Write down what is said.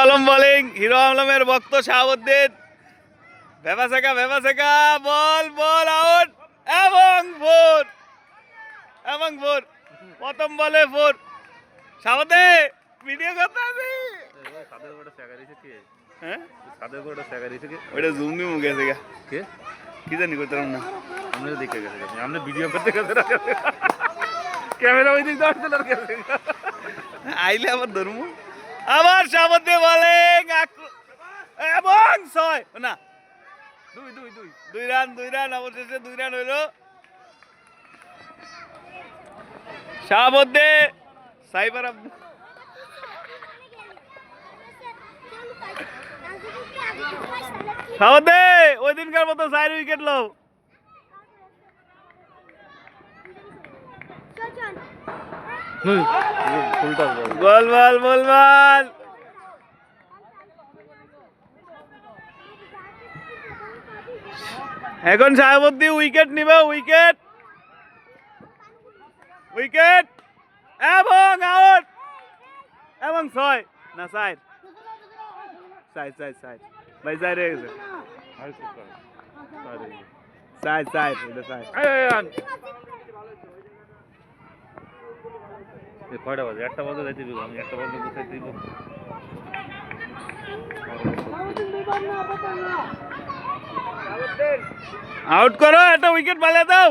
Alam bowling, hero আলমের ভক্ত শাহাবুদ্দিন। ভেবাসেকা বল ball out এবং ফোর প্রথম বলে ফোর। শাহাবুদ্দিন ভিডিও করতে আছি। হ্যাঁ ওইটা জুম দিয়ে মুখে আছে কে কি জানি করতাম না। আমরা দেখে গেছে আমরা ভিডিও করতে গেছে ক্যামেরা ওই দিক গেছে আইলে আবার ধর্ম আবার শাহাবুদ্দিন বোলিং এবং ছয় না দুই রান অবশেষে 2 রান হইল। শাহাবুদ্দিন সাইবার শাহাবুদ্দিন ওই দিনকার মতো 4 উইকেট লো। বল এখন শাহাবুদ্দিন উইকেট নিবে। উইকেট এবং আউট এবং 6 না 4 ভাই 4 হয়ে গেছে। 4 কয়টা বাজে? একটা বাজে যাইতে দিব আমি, একটা বাজে কোথায় দিব? আউট করো, একটা উইকেট বালে দাও।